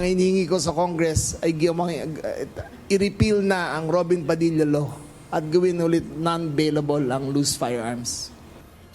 ang hinihingi ko sa Congress ay i-repeal na ang Robin Padilla Law at gawin ulit non-bailable ang loose firearms.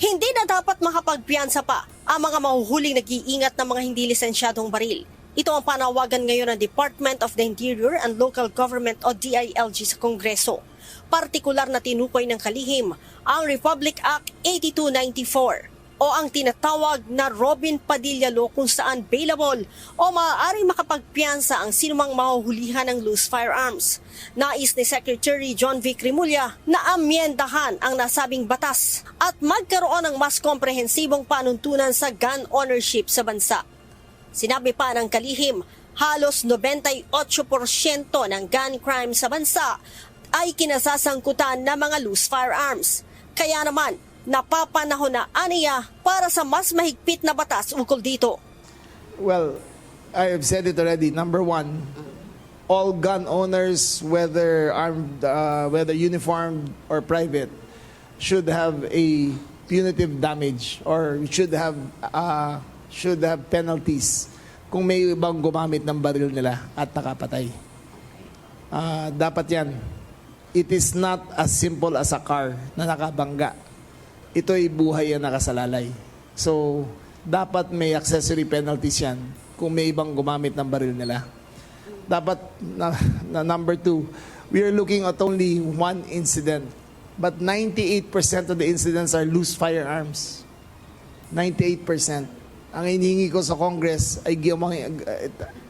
Hindi na dapat makapagpiyansa pa ang mga mahuhuling nag-iingat ng mga hindi lisensyadong baril. Ito ang panawagan ngayon ng Department of the Interior and Local Government o DILG sa Kongreso. Partikular na tinukoy ng kalihim ang Republic Act 8294 o ang tinatawag na Robin Padilla Law kung saan bailable o maaaring makapagpiyansa ang sinumang mahuhulihan ng loose firearms. Nais ni Secretary John Vic Rimulya na amyendahan ang nasabing batas at magkaroon ng mas komprehensibong panuntunan sa gun ownership sa bansa. Sinabi pa ng kalihim, halos 98% ng gun crime sa bansa ay kinasasangkutan ng mga loose firearms. Kaya naman, napapanahon na aniya para sa mas mahigpit na batas ukol dito. Well, I have said it already. Number one, all gun owners, whether armed, whether uniformed or private, should have a punitive damage or should have penalties kung may ibang gumamit ng baril nila at nakapatay. Dapat yan. It is not as simple as a car na nakabangga. Ito ay buhay na nakasalalay. So, dapat may accessory penalties yan kung may ibang gumamit ng baril nila. Dapat, number two, we are looking at only one incident. But 98% of the incidents are loose firearms. 98%. Ang hinihingi ko sa Congress ay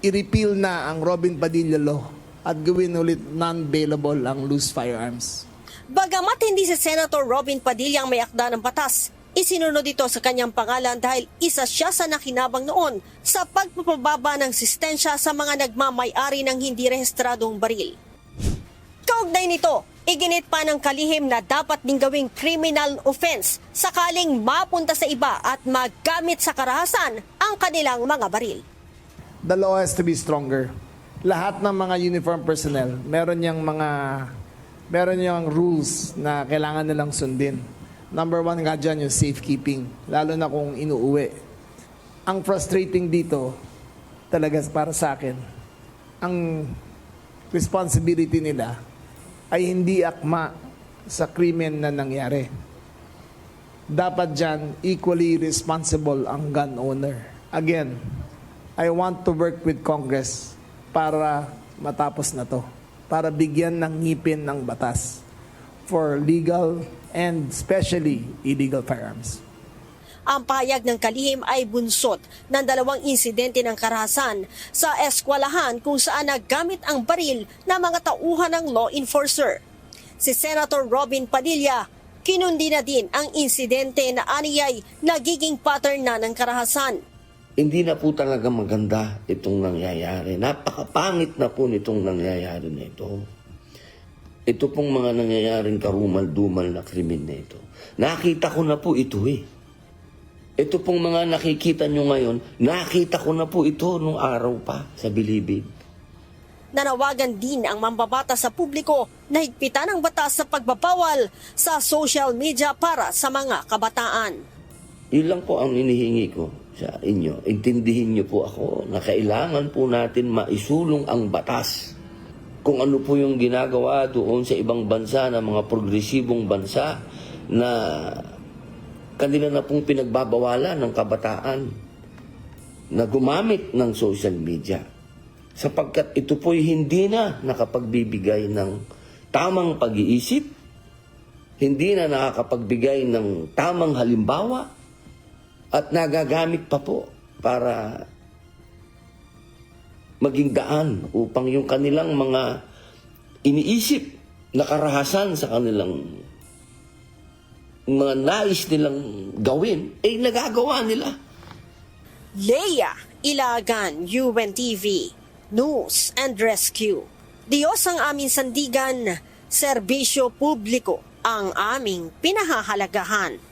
i-repeal na ang Robin Padilla Law at gawin ulit non-bailable ang loose firearms. Bagamat hindi si Senator Robin Padilla ang may akda ng batas, isinunod ito sa kanyang pangalan dahil isa siya sa nakinabang noon sa pagpapababa ng sistensya sa mga nagmamay-ari ng hindi rehistradong baril. Kaugnay nito, iginit pa ng kalihim na dapat ding gawing criminal offense sakaling mapunta sa iba at magamit sa karahasan ang kanilang mga baril. The law has to be stronger. Lahat ng mga uniform personnel, meron yung rules na kailangan nilang sundin. Number one nga dyan yung safekeeping, lalo na kung inuuwi. Ang frustrating dito, talaga para sa akin, ang responsibility nila ay hindi akma sa krimen na nangyari. Dapat dyan, equally responsible ang gun owner. Again, I want to work with Congress para matapos na to, para bigyan ng ngipin ng batas for legal and especially illegal firearms. Ang payag ng kalihim ay bunsod ng dalawang insidente ng karahasan sa eskwelahan kung saan naggamit ang baril ng mga tauhan ng law enforcer. Si Senator Robin Padilla, kinundi na din ang insidente na aniyay nagiging pattern na ng karahasan. Hindi na po talaga maganda itong nangyayari. Napakapangit na po nitong nangyayari na ito. Ito pong mga nangyayaring karumal-dumal na krimen na ito. Nakita ko na po ito eh. Ito pong mga nakikita nyo ngayon, nakita ko na po ito nung araw pa sa Bilibid. Nanawagan din ang mambabatas sa publiko na higpitan ang batas sa pagbabawal sa social media para sa mga kabataan. Yun lang po ang inihingi ko sa inyo. Intindihin niyo po ako na kailangan po natin maisulong ang batas. Kung ano po yung ginagawa doon sa ibang bansa na mga progresibong bansa na kanila na pong pinagbabawalan ng kabataan na gumamit ng social media. Sapagkat ito po'y hindi na nakapagbibigay ng tamang pag-iisip, hindi na nakakapagbigay ng tamang halimbawa, at nagagamit pa po para maging daan upang yung kanilang mga iniisip na karahasan sa kanilang mga nais nilang gawin, ay nagagawa nila. Leia Ilagan, UNTV, News and Rescue. Diyos ang aming sandigan, serbisyo publiko ang aming pinahahalagahan.